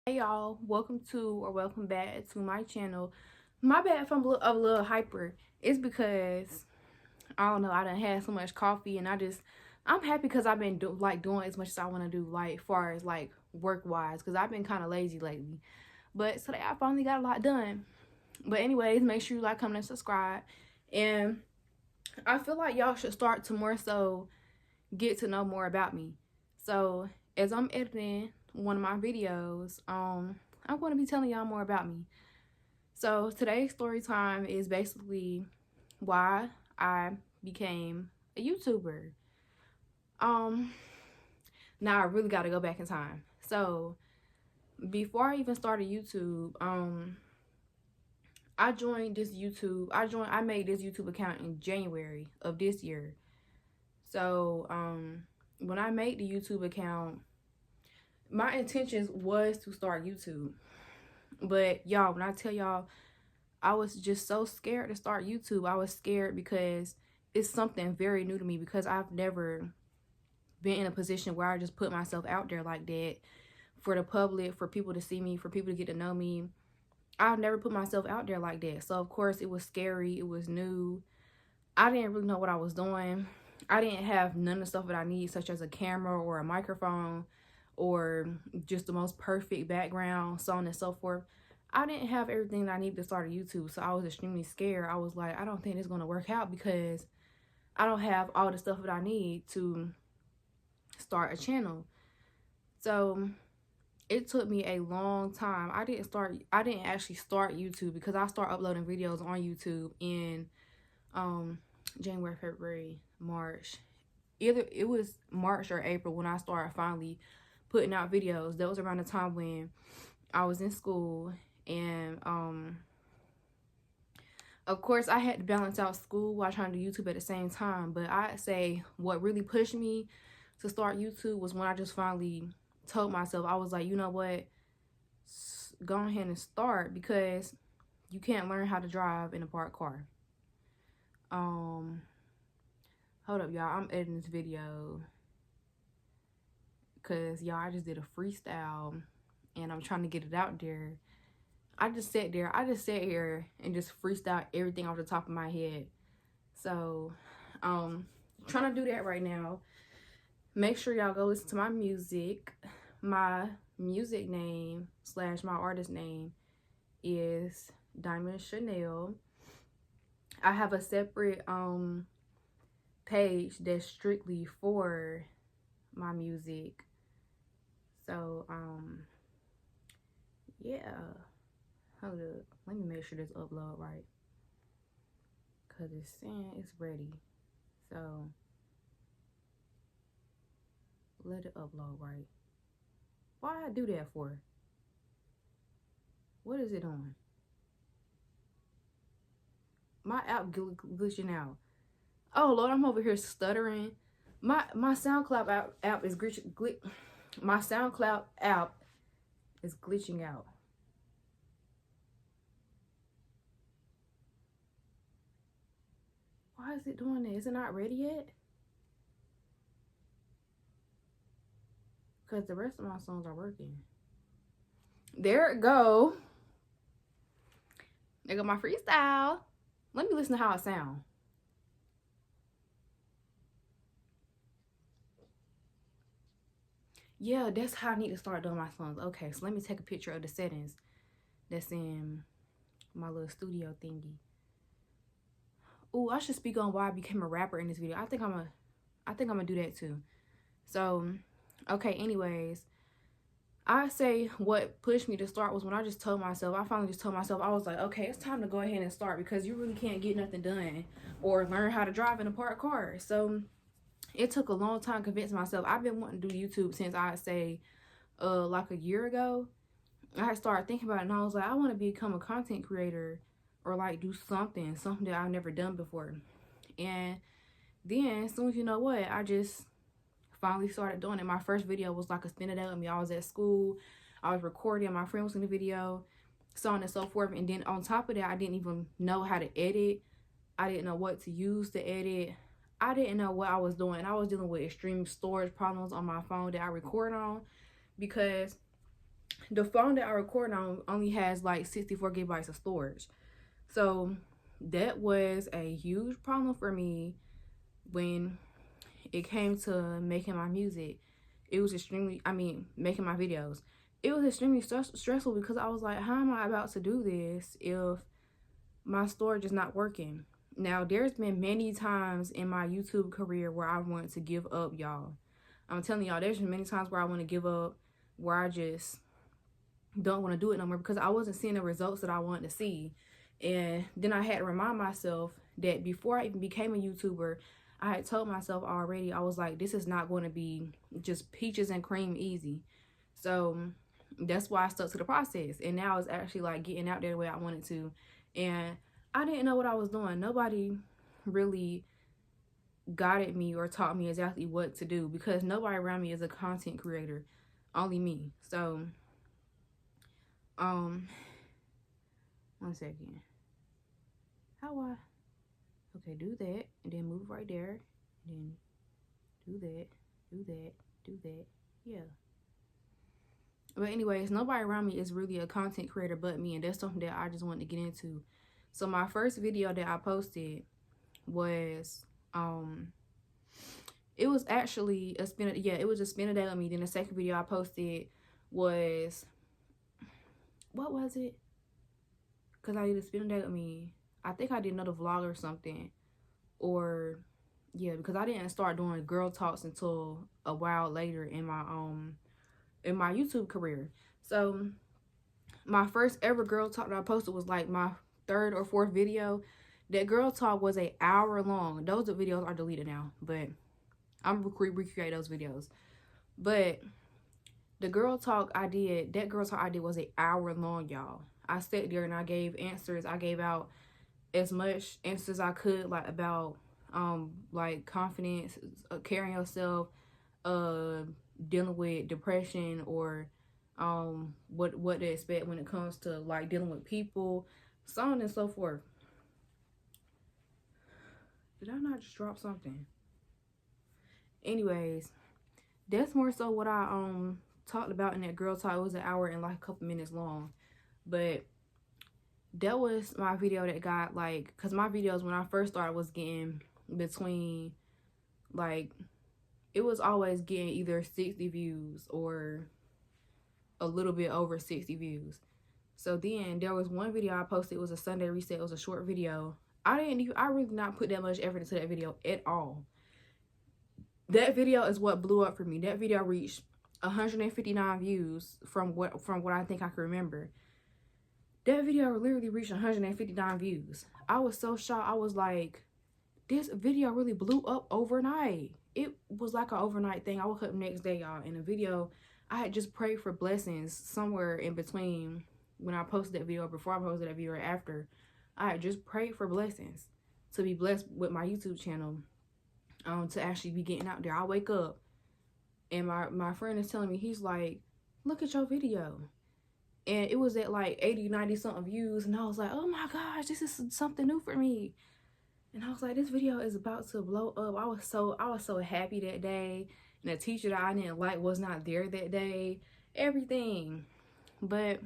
Hey y'all, welcome back to my channel. My bad if I'm a little hyper. It's because I don't know, I done had so much coffee and I'm happy because I've been doing as much as I want to do, like far as like work wise, because I've been kind of lazy lately. But today I finally got a lot done. But anyways, make sure you like, comment, and subscribe. And I feel like y'all should start to more so get to know more about me. So as I'm editing one of my videos, I'm going to be telling y'all more about me. So today's story time is basically why I became a YouTuber. Um, Now I really got to go back in time. So before I even started YouTube, I made this YouTube account in January of this year. So when I made the YouTube account, my intentions was to start YouTube. But y'all, when I tell y'all, I was just so scared to start YouTube. I was scared because it's something very new to me, because I've never been in a position where I just put myself out there like that for the public, for people to see me, for people to get to know me. I've never put myself out there like that. So of course it was scary. It was new. I didn't really know what I was doing. I didn't have none of the stuff that I need, such as a camera or a microphone or just the most perfect background, so on and so forth. I didn't have everything that I needed to start a YouTube, so I was extremely scared. I was like, I don't think it's going to work out because I don't have all the stuff that I need to start a channel. So it took me a long time. I didn't actually start YouTube because I started uploading videos on YouTube in January, February, March. Either it was March or April when I started finally putting out videos. That was around the time when I was in school, and of course I had to balance out school while trying to do YouTube at the same time. But I'd say what really pushed me to start YouTube was when I just finally told myself, I was like, you know what, go ahead and start, because you can't learn how to drive in a parked car. Hold up, y'all, I'm editing this video because y'all, I just did a freestyle and I'm trying to get it out there. I just sat here and just freestyle everything off the top of my head. So trying to do that right now. Make sure y'all go listen to my music. My music name / my artist name is Diamond Chanel. I have a separate page that's strictly for my music. So yeah. Hold up. Let me make sure this upload right, because it's saying it's ready. So let it upload right. Why I do that for? What is it on? My app glitching out. Oh Lord, I'm over here stuttering. My SoundCloud app is my SoundCloud app is glitching out. Why is it doing that? Is it not ready yet? Because the rest of my songs are working. There it go. There go my freestyle. Let me listen to how it sounds. Yeah, that's how I need to start doing my songs. Okay, so let me take a picture of the settings that's in my little studio thingy. Oh, I should speak on why I became a rapper in this video. I think I'm gonna do that too. So, okay, anyways, I say what pushed me to start was when I finally just told myself, I was like, okay, it's time to go ahead and start, because you really can't get nothing done or learn how to drive in a parked car. So it took a long time to convince myself. I've been wanting to do YouTube since I'd say like a year ago. I started thinking about it and I was like, I want to become a content creator, or like do something that I've never done before. And then as soon as you know what, I just finally started doing it. My first video was like a spin it out with me. I was at school, I was recording, my friend was in the video, so on and so forth. And then on top of that, I didn't even know how to edit. I didn't know what to use to edit. I didn't know what I was doing. I was dealing with extreme storage problems on my phone that I record on, because the phone that I record on only has like 64 gigabytes of storage. So that was a huge problem for me when it came to making my music. It was extremely, making my videos. It was extremely stressful because I was like, how am I about to do this if my storage is not working? Now, there's been many times in my YouTube career where I wanted to give up, y'all. I'm telling y'all, there's been many times where I want to give up, where I just don't want to do it no more because I wasn't seeing the results that I wanted to see. And then I had to remind myself that before I even became a YouTuber, I had told myself already, I was like, this is not going to be just peaches and cream easy. So that's why I stuck to the process. And now it's actually like getting out there the way I wanted to. And I didn't know what I was doing. Nobody really guided me or taught me exactly what to do because nobody around me is a content creator, only me. So one second. Okay, do that and then move right there, and then do that, do that. Yeah. But anyways, nobody around me is really a content creator but me, and that's something that I just wanted to get into. So my first video that I posted was it was actually a spin a day with me. Then the second video I posted was, what was it? Because I did a spin a day with me. I think I did another vlog or something. Or yeah, because I didn't start doing girl talks until a while later in my YouTube career. So my first ever girl talk that I posted was like my third or fourth video. That girl talk was an hour long. Those videos are deleted now, but I'm recreate those videos. But the girl talk I did was an hour long, y'all. I sat there and I gave answers. I gave out as much answers as I could, like about like confidence, carrying yourself, dealing with depression, or what to expect when it comes to like dealing with people, so on and so forth. Did I not just drop something? Anyways, that's more so what I talked about in that girl talk. It was an hour and like a couple minutes long, but that was my video that got like, because my videos when I first started was getting between like, it was always getting either 60 views or a little bit over 60 views. So then there was one video I posted. It was a Sunday reset. It was a short video. I really not put that much effort into that video at all. That video is what blew up for me. That video reached 159 views from what I think I can remember. That video literally reached 159 views. I was so shocked. I was like, this video really blew up overnight. It was like an overnight thing. I woke up next day, y'all, in the video, I had just prayed for blessings somewhere in between when I posted that video, before I posted that video, or after. I had just prayed for blessings, to be blessed with my YouTube channel, to actually be getting out there. I wake up and my friend is telling me, he's like, look at your video. And it was at like 80, 90 something views. And I was like, oh my gosh, this is something new for me. And I was like, this video is about to blow up. I was so happy that day. And the teacher that I didn't like was not there that day. Everything. But,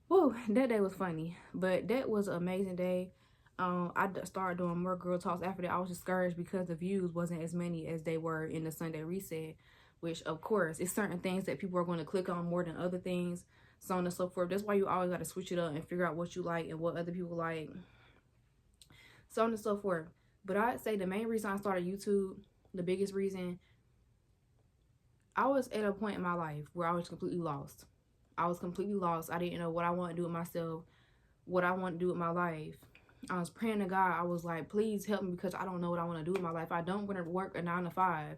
whoa, that day was funny. But that was an amazing day. I started doing more girl talks after that. I was discouraged because the views wasn't as many as they were in the Sunday reset. Which, of course, it's certain things that people are going to click on more than other things. So on and so forth. That's why you always got to switch it up and figure out what you like and what other people like. So on and so forth. But I'd say the main reason I started YouTube, the biggest reason, I was at a point in my life where I was completely lost. I was completely lost. I didn't know what I wanted to do with myself, what I want to do with my life. I was praying to God. I was like, please help me, because I don't know what I want to do with my life. I don't want to work a 9 to 5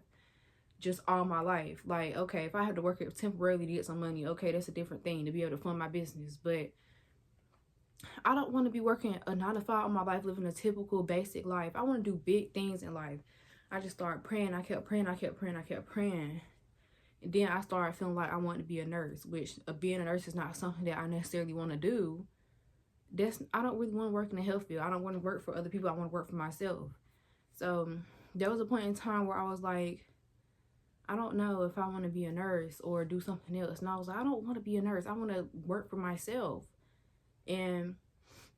just all my life. Like, okay, if I have to work it temporarily to get some money, okay, that's a different thing, to be able to fund my business. But I don't want to be working a 9 to 5 all my life, living a typical basic life. I want to do big things in life. I just started praying. I kept praying. And then I started feeling like I wanted to be a nurse, which being a nurse is not something that I necessarily want to do. I don't really want to work in the health field. I don't want to work for other people. I want to work for myself. So there was a point in time where I was like, I don't know if I want to be a nurse or do something else. And I was like, I don't want to be a nurse. I want to work for myself. And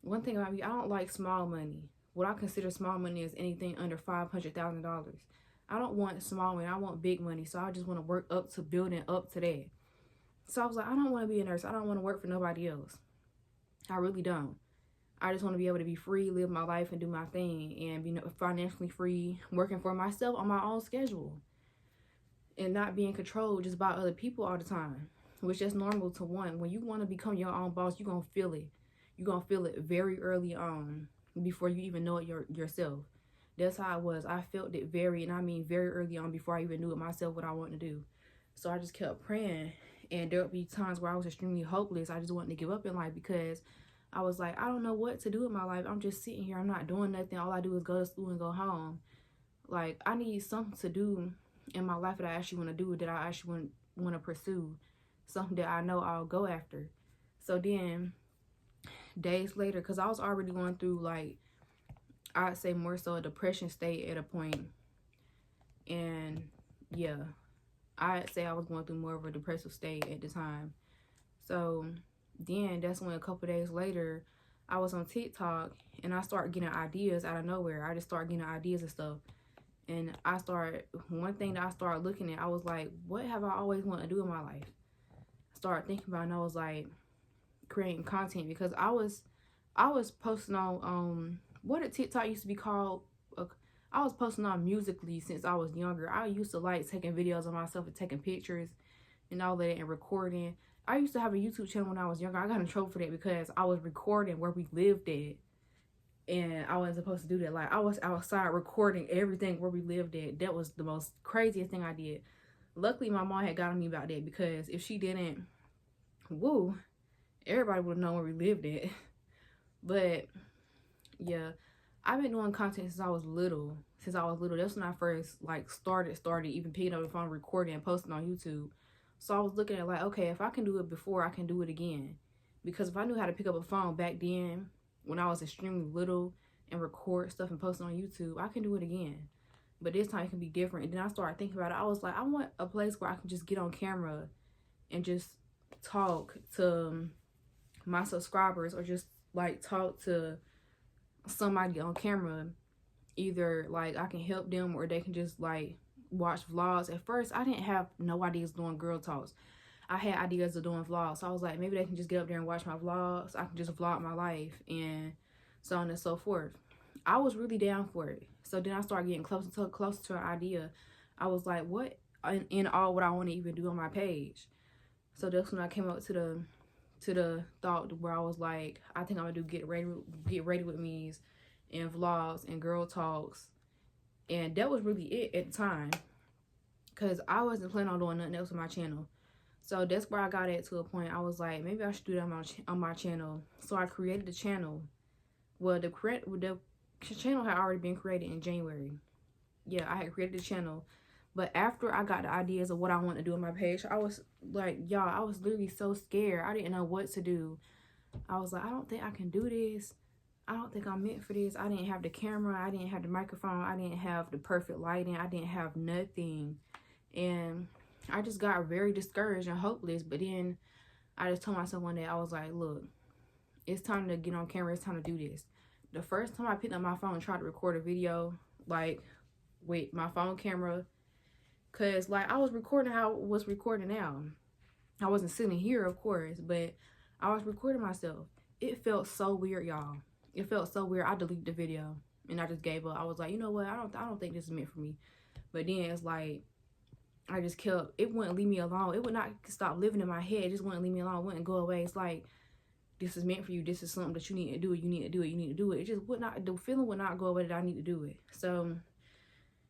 one thing about me, I don't like small money. What I consider small money is anything under $500,000. I don't want small money. I want big money. So I just want to work up to building up to that. So I was like, I don't want to be a nurse. I don't want to work for nobody else. I really don't. I just want to be able to be free, live my life, and do my thing, and be financially free, working for myself on my own schedule, and not being controlled just by other people all the time, which is normal to one. When you want to become your own boss, you're going to feel it. You're going to feel it very early on before you even know it yourself. That's how I was. I felt it very early on before I even knew it myself what I wanted to do. So I just kept praying, and there would be times where I was extremely hopeless. I just wanted to give up in life because I was like, I don't know what to do in my life. I'm just sitting here. I'm not doing nothing. All I do is go to school and go home. Like, I need something to do in my life that I actually want to do, that I actually want to pursue. Something that I know I'll go after. So then, days later, because I was already going through, like, I'd say more so a depression state at a point. And, yeah, I'd say I was going through more of a depressive state at the time. So then that's when a couple days later, I was on TikTok and I started getting ideas out of nowhere. I just started getting ideas and stuff. And one thing that I started looking at, I was like, what have I always wanted to do in my life? I started thinking about it, and I was like, creating content, because I was posting on, what did TikTok used to be called? I was posting on Musically since I was younger. I used to like taking videos of myself and taking pictures and all that and recording. I used to have a YouTube channel when I was younger. I got in trouble for that because I was recording where we lived at. And I wasn't supposed to do that. Like, I was outside recording everything where we lived at. That was the most craziest thing I did. Luckily, my mom had got on me about that, because if she didn't, woo, everybody would have known where we lived at. But, yeah, I've been doing content since I was little. That's when I first, like, started even picking up the phone, recording, and posting on YouTube. So I was looking at, like, okay, if I can do it before, I can do it again. Because if I knew how to pick up a phone back then, when I was extremely little, and record stuff and post it on YouTube, I can do it again. But this time it can be different. And then I started thinking about it. I was like, I want a place where I can just get on camera and just talk to my subscribers, or just, like, talk to somebody on camera. Either, like, I can help them, or they can just, like, watch vlogs. At first, I didn't have no ideas doing girl talks. I had ideas of doing vlogs. So I was like, maybe they can just get up there and watch my vlogs. I can just vlog my life, and so on and so forth. I was really down for it. So then I started getting closer to an idea. I was like, what in all would I want to even do on my page? So that's when I came up to the thought where I was like, I think I'm gonna do get ready with me's and vlogs and girl talks. And that was really it at the time, because I wasn't planning on doing nothing else on my channel. So that's where I got at, to a point. I was like, maybe I should do that on my channel. So I created the channel. Well, the channel had already been created in January. Yeah, I had created the channel. But after I got the ideas of what I wanted to do on my page, I was like, y'all, I was literally so scared. I didn't know what to do. I was like, I don't think I can do this. I don't think I'm meant for this. I didn't have the camera. I didn't have the microphone. I didn't have the perfect lighting. I didn't have nothing. And I just got very discouraged and hopeless. But then I just told myself one day, I was like, look, it's time to get on camera. It's time to do this. The first time I picked up my phone and tried to record a video, like, with my phone camera, because, like, I was recording how I was recording now. I wasn't sitting here, of course, but I was recording myself. It felt so weird, y'all. It felt so weird. I deleted the video and I just gave up. I was like, you know what? I don't think this is meant for me. But then it's like, I just kept, it wouldn't leave me alone. It would not stop living in my head. It just wouldn't leave me alone. It wouldn't go away. It's like, this is meant for you. This is something that you need to do. You need to do it. You need to do it. It just would not, the feeling would not go away that I need to do it. So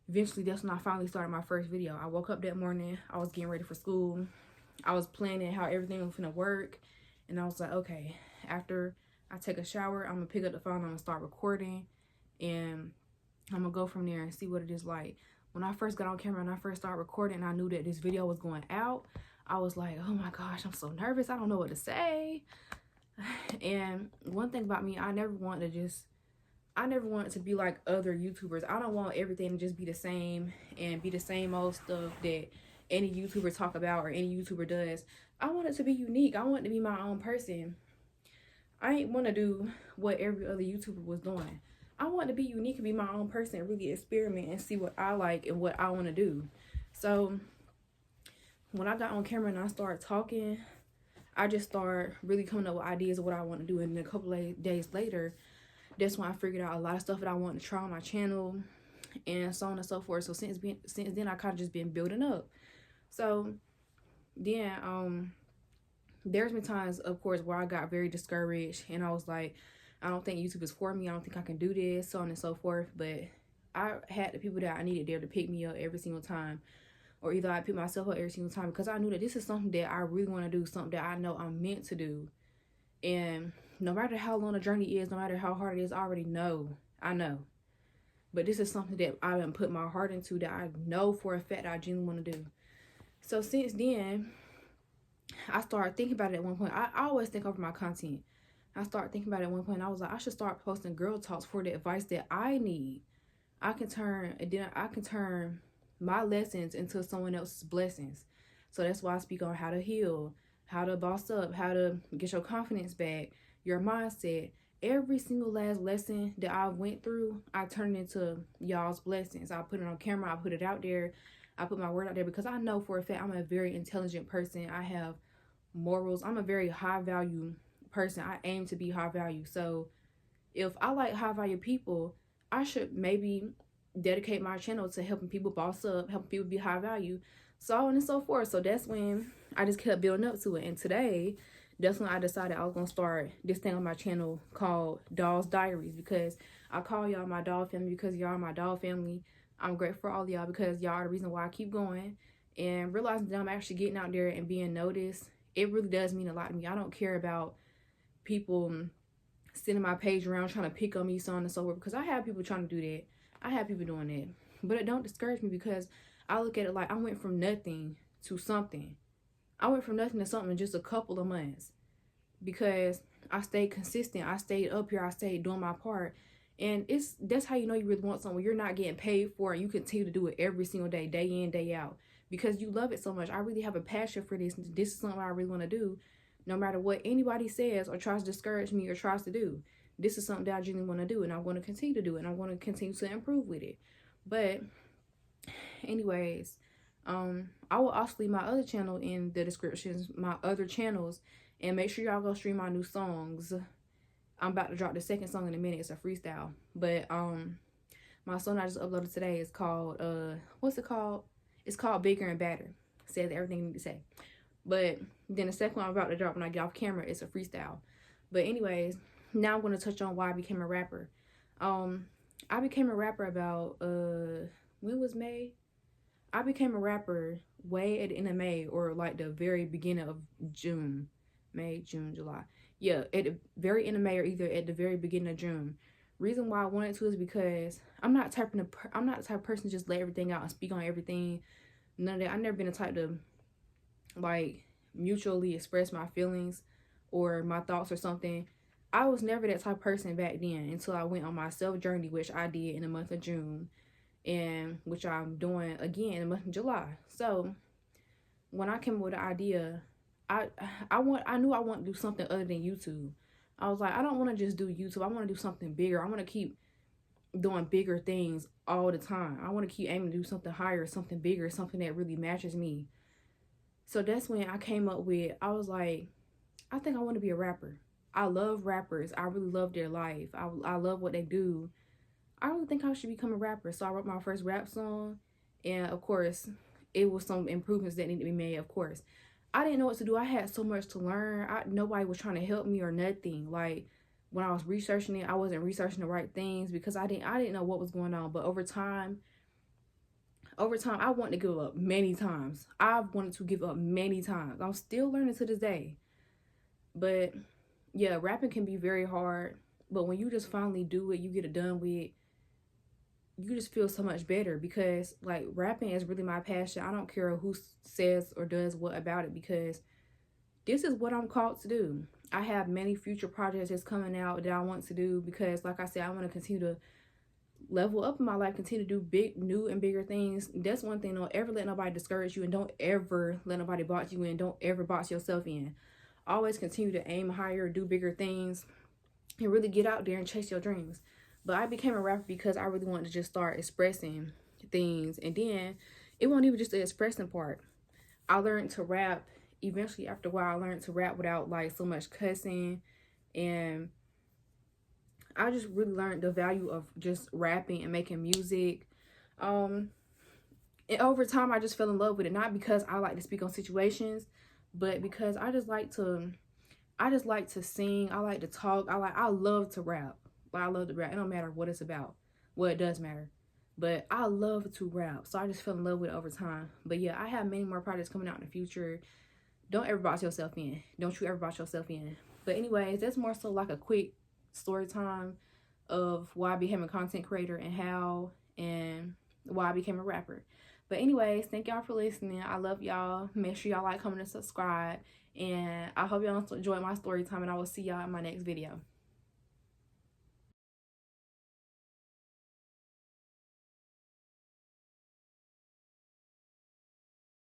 eventually that's when I finally started my first video. I woke up that morning. I was getting ready for school. I was planning how everything was gonna work. And I was like, okay, after I take a shower, I'm gonna pick up the phone, I'm gonna start recording, and I'm gonna go from there and see what it is like. When I first got on camera and I first started recording, I knew that this video was going out. I was like, oh my gosh, I'm so nervous. I don't know what to say. And one thing about me, I never wanted to just, I never wanted to be like other YouTubers. I don't want everything to just be the same and be the same old stuff that any YouTuber talk about or any YouTuber does. I want it to be unique. I want it to be my own person. I ain't want to do what every other YouTuber was doing. I want to be unique and be my own person and really experiment and see what I like and what I want to do. So when I got on camera and I started talking, I just started really coming up with ideas of what I want to do. And then a couple of days later, that's when I figured out a lot of stuff that I wanted to try on my channel and so on and so forth. So since then, I kind of just been building up. So then there's been times, of course, where I got very discouraged and I was like, I don't think YouTube is for me. I don't think I can do this, so on and so forth. But I had the people that I needed there to pick me up every single time, or either I pick myself up every single time, because I knew that this is something that I really want to do, something that I know I'm meant to do. And no matter how long the journey is, no matter how hard it is, I already know. I know. But this is something that I've been putting my heart into, that I know for a fact that I genuinely want to do. So since then, I started thinking about it at one point. I always think over my content. I started thinking about it at one point. I was like, I should start posting girl talks for the advice that I need. I can turn my lessons into someone else's blessings. So that's why I speak on how to heal, how to boss up, how to get your confidence back, your mindset. Every single last lesson that I went through, I turned into y'all's blessings. I put it on camera. I put it out there. I put my word out there because I know for a fact I'm a very intelligent person. I have morals. I'm a very high value person. I aim to be high value. So if I like high value people, I should maybe dedicate my channel to helping people boss up, helping people be high value, so on and so forth. So that's when I just kept building up to it. And today, that's when I decided I was going to start this thing on my channel called Doll's Diaries, because I call y'all my doll family because y'all are my doll family. I'm grateful for all of y'all because y'all are the reason why I keep going. And realizing that I'm actually getting out there and being noticed, it really does mean a lot to me. I don't care about people sending my page around trying to pick on me, so on and so forth, because I have people trying to do that. I have people doing that. But it don't discourage me, because I look at it like I went from nothing to something. I went from nothing to something in just a couple of months, because I stayed consistent. I stayed up here. I stayed doing my part. And that's how you know you really want something. You're not getting paid for it. You continue to do it every single day, day in, day out, because you love it so much. I really have a passion for this. This is something I really want to do, no matter what anybody says or tries to discourage me or tries to do. This is something that I genuinely want to do, and I'm going to continue to do it, and I'm going to continue to improve with it. But anyways, I will also leave my other channel in the descriptions, my other channels, and make sure y'all go stream my new songs. I'm about to drop the second song in a minute. It's a freestyle. But my song I just uploaded today is called what's it called? It's called Bigger and Badder. Says everything you need to say. But then the second one I'm about to drop when I get off camera, it's a freestyle. But anyways, now I'm going to touch on why I became a rapper. I became a rapper about when was May? I became a rapper way at the end of May, or like the very beginning of June. May, June, July. Yeah, at the very end of May or either at the very beginning of June. Reason why I wanted to is because I'm not the type of person to just let everything out and speak on everything. None of that. I've never been the type to like mutually express my feelings or my thoughts or something. I was never that type of person back then until I went on my self journey, which I did in the month of June, and which I'm doing again in the month of July. So when I came up with the idea, I knew I wanted to do something other than YouTube. I was like, I don't want to just do YouTube. I want to do something bigger. I want to keep doing bigger things all the time. I want to keep aiming to do something higher, something bigger, something that really matches me. So that's when I came up with, I was like, I think I want to be a rapper. I love rappers. I really love their life. I love what they do. I really think I should become a rapper. So I wrote my first rap song. And of course, it was some improvements that needed to be made, of course. I didn't know what to do. I had so much to learn. Nobody was trying to help me or nothing. Like when I was researching it, I wasn't researching the right things because I didn't know what was going on. But over time, I wanted to give up many times. I've wanted to give up many times. I'm still learning to this day. But yeah, rapping can be very hard. But when you just finally do it, you get it done with, you just feel so much better, because like rapping is really my passion. I don't care who says or does what about it, because this is what I'm called to do. I have many future projects that's coming out that I want to do, because like I said, I want to continue to level up in my life, continue to do big, new and bigger things. That's one thing. Don't ever let nobody discourage you, and don't ever let nobody box you in. Don't ever box yourself in. Always continue to aim higher, do bigger things, and really get out there and chase your dreams. But I became a rapper because I really wanted to just start expressing things. And then it wasn't even just the expressing part. I learned to rap. Eventually, after a while, I learned to rap without like so much cussing. And I just really learned the value of just rapping and making music. And over time, I just fell in love with it. Not because I like to speak on situations, but because I just like to sing. I like to talk. I love to rap. Like, I love to rap. It don't matter what it's about. Well, it does matter. But I love to rap. So I just fell in love with it over time. But yeah, I have many more projects coming out in the future. Don't ever box yourself in. Don't you ever box yourself in. But anyways, that's more so like a quick story time of why I became a content creator and why I became a rapper. But anyways, thank y'all for listening. I love y'all. Make sure y'all like, comment, and subscribe. And I hope y'all enjoy my story time, and I will see y'all in my next video.